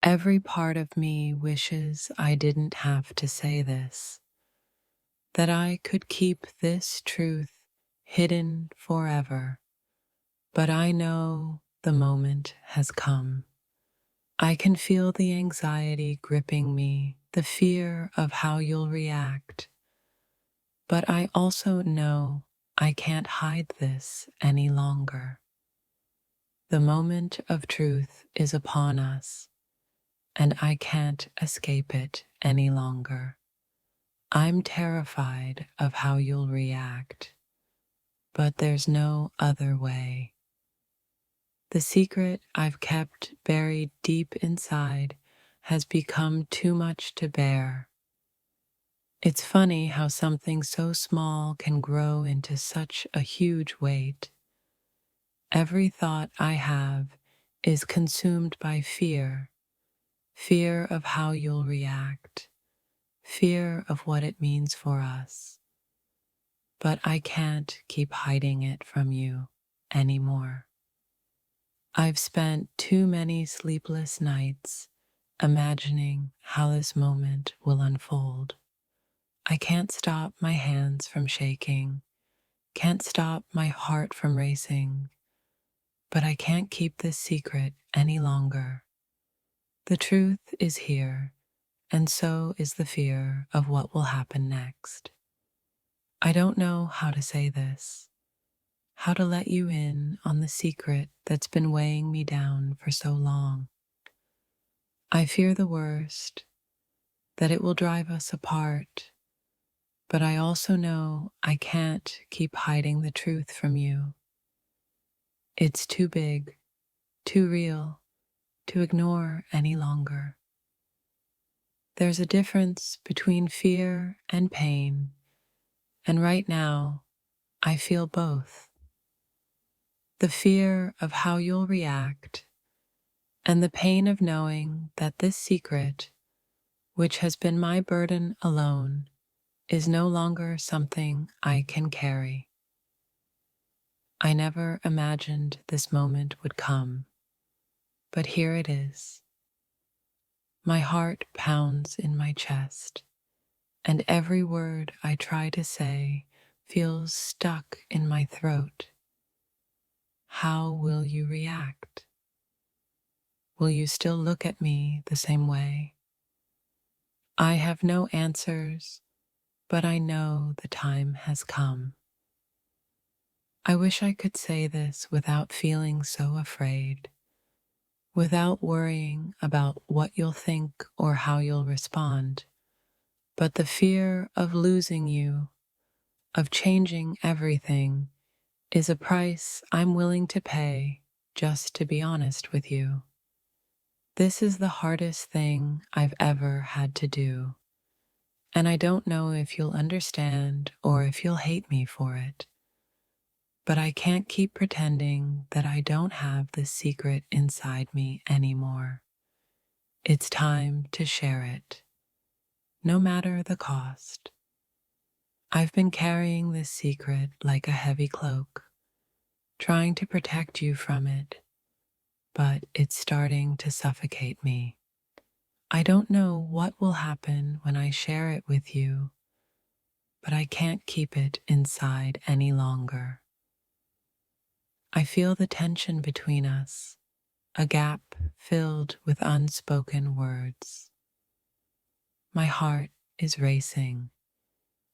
Every part of me wishes I didn't have to say this, that I could keep this truth hidden forever. But I know the moment has come. I can feel the anxiety gripping me, the fear of how you'll react. But I also know I can't hide this any longer. The moment of truth is upon us, and I can't escape it any longer. I'm terrified of how you'll react, but there's no other way. The secret I've kept buried deep inside has become too much to bear. It's funny how something so small can grow into such a huge weight. Every thought I have is consumed by fear, fear of how you'll react, fear of what it means for us. But I can't keep hiding it from you anymore. I've spent too many sleepless nights imagining how this moment will unfold. I can't stop my hands from shaking, can't stop my heart from racing, but I can't keep this secret any longer. The truth is here, and so is the fear of what will happen next. I don't know how to say this, how to let you in on the secret that's been weighing me down for so long. I fear the worst, that it will drive us apart, but I also know I can't keep hiding the truth from you. It's too big, too real, to ignore any longer. There's a difference between fear and pain, and right now, I feel both. The fear of how you'll react, and the pain of knowing that this secret, which has been my burden alone, is no longer something I can carry. I never imagined this moment would come, but here it is. My heart pounds in my chest, and every word I try to say feels stuck in my throat. How will you react? Will you still look at me the same way? I have no answers, but I know the time has come. I wish I could say this without feeling so afraid, without worrying about what you'll think or how you'll respond. But the fear of losing you, of changing everything, is a price I'm willing to pay just to be honest with you. This is the hardest thing I've ever had to do, and I don't know if you'll understand or if you'll hate me for it. But I can't keep pretending that I don't have this secret inside me anymore. It's time to share it, no matter the cost. I've been carrying this secret like a heavy cloak, trying to protect you from it, but it's starting to suffocate me. I don't know what will happen when I share it with you, but I can't keep it inside any longer. I feel the tension between us, a gap filled with unspoken words. My heart is racing,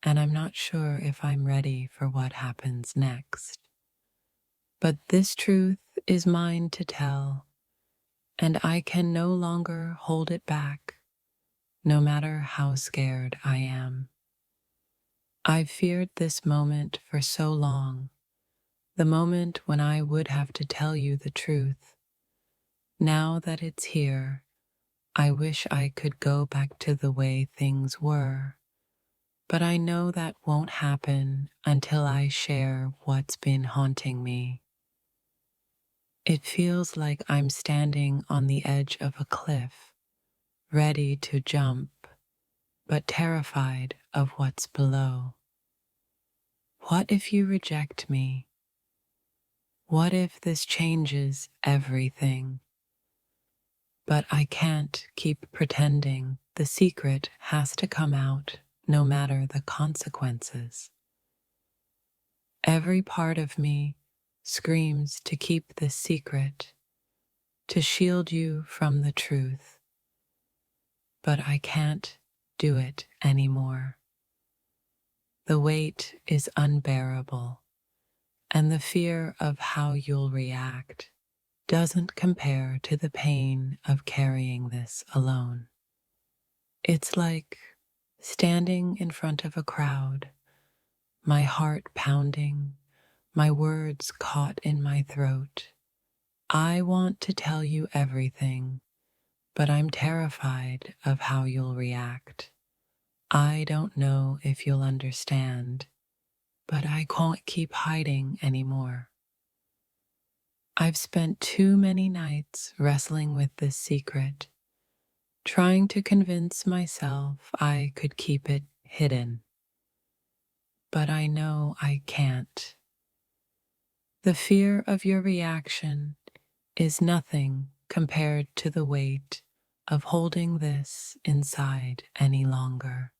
and I'm not sure if I'm ready for what happens next. But this truth is mine to tell, and I can no longer hold it back, no matter how scared I am. I've feared this moment for so long, the moment when I would have to tell you the truth. Now that it's here, I wish I could go back to the way things were, but I know that won't happen until I share what's been haunting me. It feels like I'm standing on the edge of a cliff, ready to jump, but terrified of what's below. What if you reject me? What if this changes everything? but I can't keep pretending. The secret has to come out no matter the consequences. Every part of me screams to keep this secret, to shield you from the truth, but I can't do it anymore. The weight is unbearable, and the fear of how you'll react doesn't compare to the pain of carrying this alone. It's like standing in front of a crowd, my heart pounding, my words caught in my throat. I want to tell you everything, but I'm terrified of how you'll react. I don't know if you'll understand, but I can't keep hiding anymore. I've spent too many nights wrestling with this secret, trying to convince myself I could keep it hidden. But I know I can't. The fear of your reaction is nothing compared to the weight of holding this inside any longer.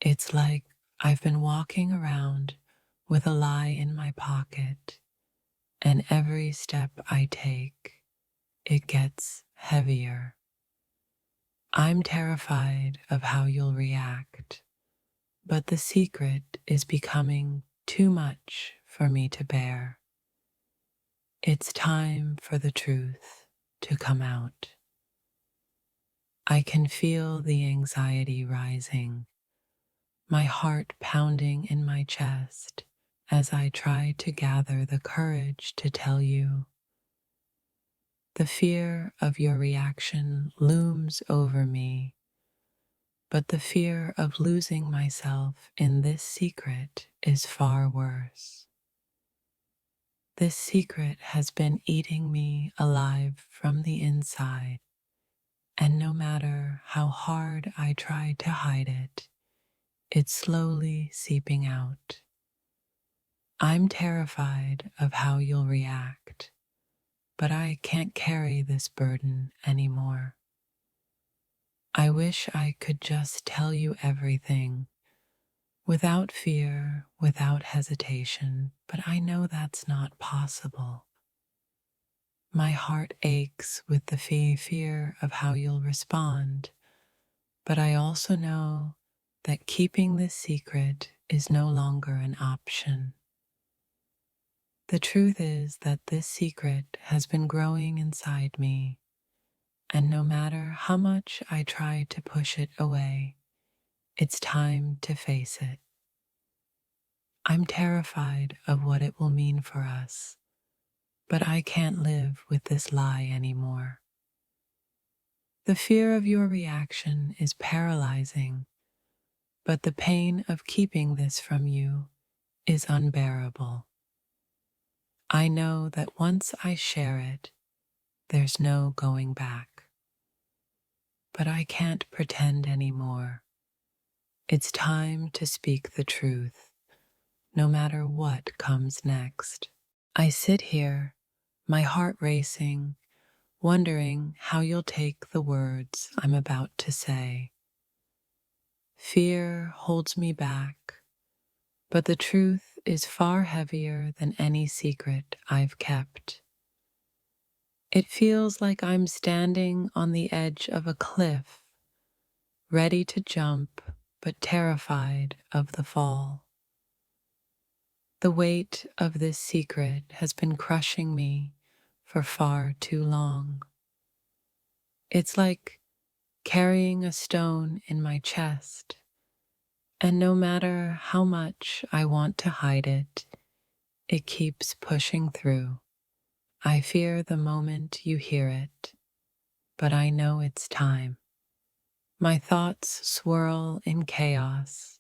It's like I've been walking around with a lie in my pocket, and every step I take, it gets heavier. I'm terrified of how you'll react, but the secret is becoming too much for me to bear. It's time for the truth to come out. I can feel the anxiety rising, my heart pounding in my chest as I try to gather the courage to tell you. The fear of your reaction looms over me, but the fear of losing myself in this secret is far worse. This secret has been eating me alive from the inside, and no matter how hard I try to hide it, it's slowly seeping out. I'm terrified of how you'll react, but I can't carry this burden anymore. I wish I could just tell you everything, without fear, without hesitation, but I know that's not possible. My heart aches with the fear of how you'll respond, but I also know that keeping this secret is no longer an option. The truth is that this secret has been growing inside me, and no matter how much I try to push it away, it's time to face it. I'm terrified of what it will mean for us, but I can't live with this lie anymore. The fear of your reaction is paralyzing, but the pain of keeping this from you is unbearable. I know that once I share it, there's no going back. But I can't pretend anymore. It's time to speak the truth, no matter what comes next. I sit here, my heart racing, wondering how you'll take the words I'm about to say. Fear holds me back, but the truth is far heavier than any secret I've kept. It feels like I'm standing on the edge of a cliff, ready to jump, but terrified of the fall. The weight of this secret has been crushing me for far too long. It's like carrying a stone in my chest, and no matter how much I want to hide it, it keeps pushing through. I fear the moment you hear it, but I know it's time. My thoughts swirl in chaos,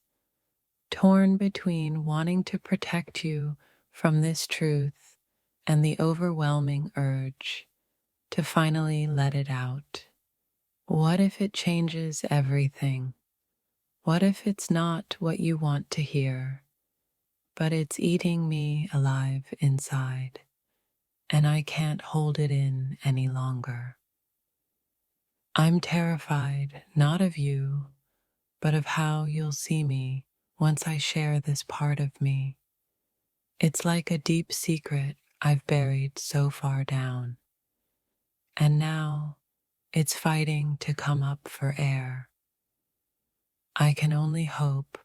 torn between wanting to protect you from this truth and the overwhelming urge to finally let it out. What if it changes everything? What if it's not what you want to hear, but it's eating me alive inside, and I can't hold it in any longer? I'm terrified not of you, but of how you'll see me once I share this part of me. It's like a deep secret I've buried so far down, and now it's fighting to come up for air. I can only hope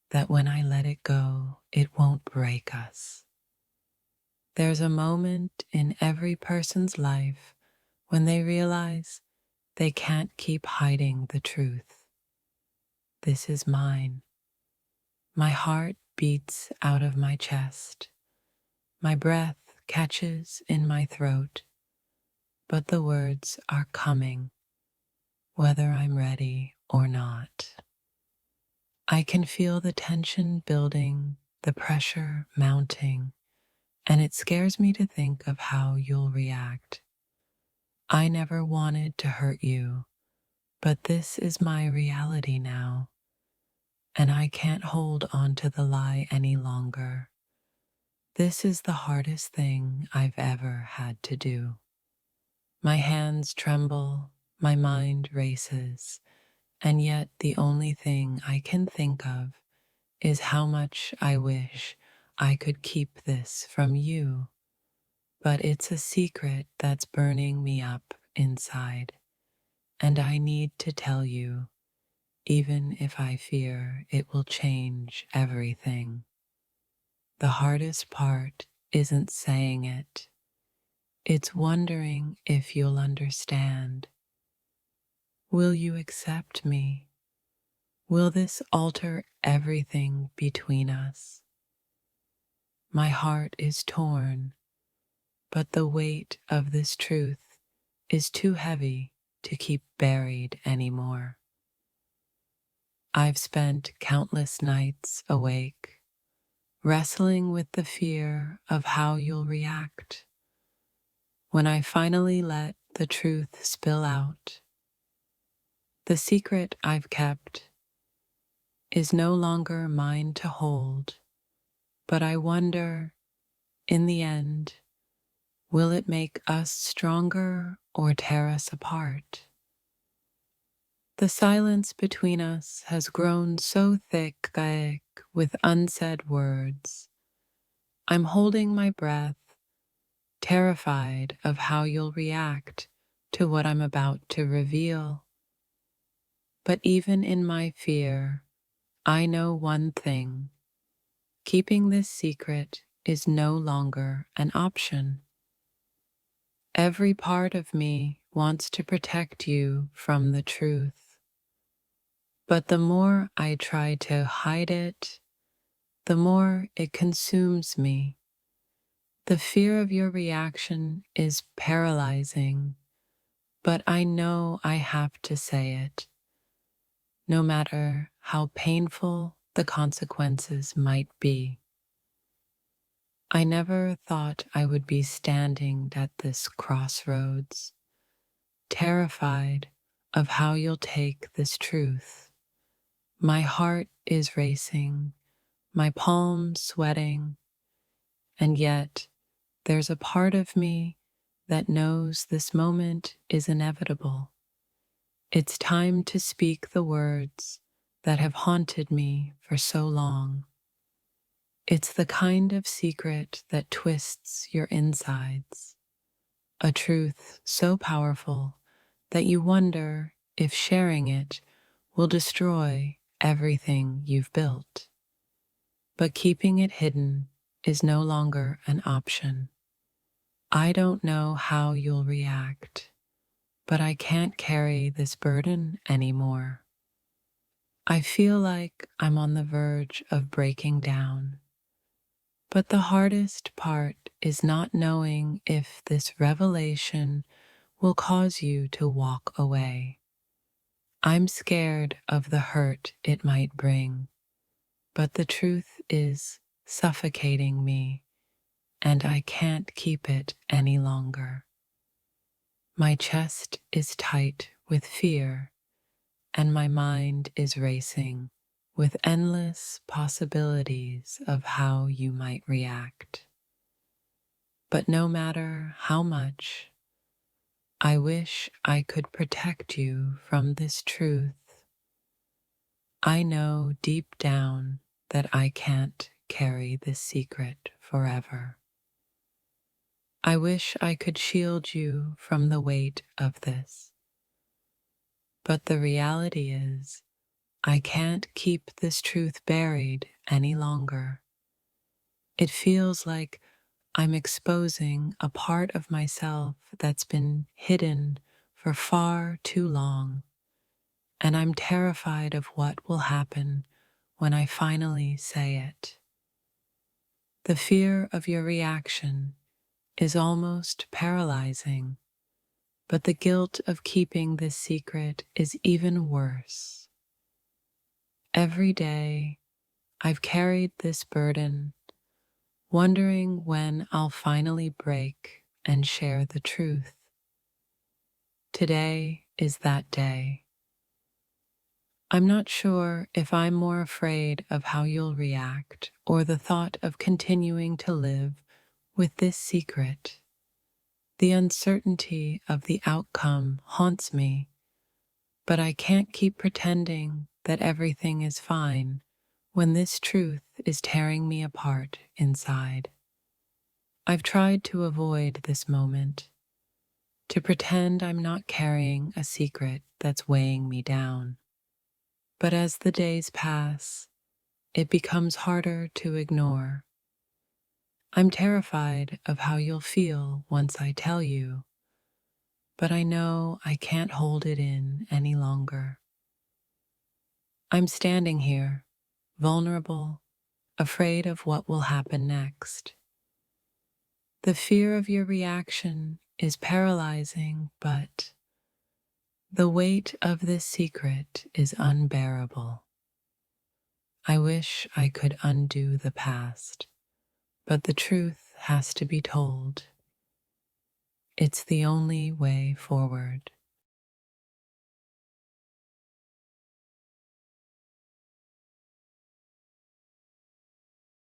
that when I let it go, it won't break us. There's a moment in every person's life when they realize they can't keep hiding the truth. This is mine. My heart beats out of my chest. My breath catches in my throat, but the words are coming, whether I'm ready or not. I can feel the tension building, the pressure mounting, and it scares me to think of how you'll react. I never wanted to hurt you, but this is my reality now, and I can't hold on to the lie any longer. This is the hardest thing I've ever had to do. My hands tremble, my mind races, and yet the only thing I can think of is how much I wish I could keep this from you. But it's a secret that's burning me up inside, and I need to tell you, even if I fear it will change everything. The hardest part isn't saying it, it's wondering if you'll understand. Will you accept me? Will this alter everything between us? My heart is torn, but the weight of this truth is too heavy to keep buried anymore. I've spent countless nights awake, wrestling with the fear of how you'll react when I finally let the truth spill out. The secret I've kept is no longer mine to hold, but I wonder, in the end, will it make us stronger or tear us apart? The silence between us has grown so thick, Gaek, with unsaid words. I'm holding my breath, terrified of how you'll react to what I'm about to reveal. But even in my fear, I know one thing. Keeping this secret is no longer an option. Every part of me wants to protect you from the truth. But the more I try to hide it, the more it consumes me. The fear of your reaction is paralyzing, but I know I have to say it, no matter how painful the consequences might be. I never thought I would be standing at this crossroads, terrified of how you'll take this truth. My heart is racing, my palms sweating, and yet there's a part of me that knows this moment is inevitable. It's time to speak the words that have haunted me for so long. It's the kind of secret that twists your insides, a truth so powerful that you wonder if sharing it will destroy everything you've built. But keeping it hidden is no longer an option. I don't know how you'll react, but I can't carry this burden anymore. I feel like I'm on the verge of breaking down. But the hardest part is not knowing if this revelation will cause you to walk away. I'm scared of the hurt it might bring, but the truth is suffocating me, and I can't keep it any longer. My chest is tight with fear, and my mind is racing with endless possibilities of how you might react. But no matter how much, I wish I could protect you from this truth. I know deep down that I can't carry this secret forever. I wish I could shield you from the weight of this. But the reality is, I can't keep this truth buried any longer. It feels like I'm exposing a part of myself that's been hidden for far too long, and I'm terrified of what will happen when I finally say it. The fear of your reaction is almost paralyzing, but the guilt of keeping this secret is even worse. Every day, I've carried this burden, wondering when I'll finally break and share the truth. Today is that day. I'm not sure if I'm more afraid of how you'll react or the thought of continuing to live with this secret. The uncertainty of the outcome haunts me, but I can't keep pretending that everything is fine when this truth is tearing me apart inside. I've tried to avoid this moment, to pretend I'm not carrying a secret that's weighing me down. But as the days pass, it becomes harder to ignore. I'm terrified of how you'll feel once I tell you, but I know I can't hold it in any longer. I'm standing here, vulnerable, afraid of what will happen next. The fear of your reaction is paralyzing, but the weight of this secret is unbearable. I wish I could undo the past, but the truth has to be told. It's the only way forward.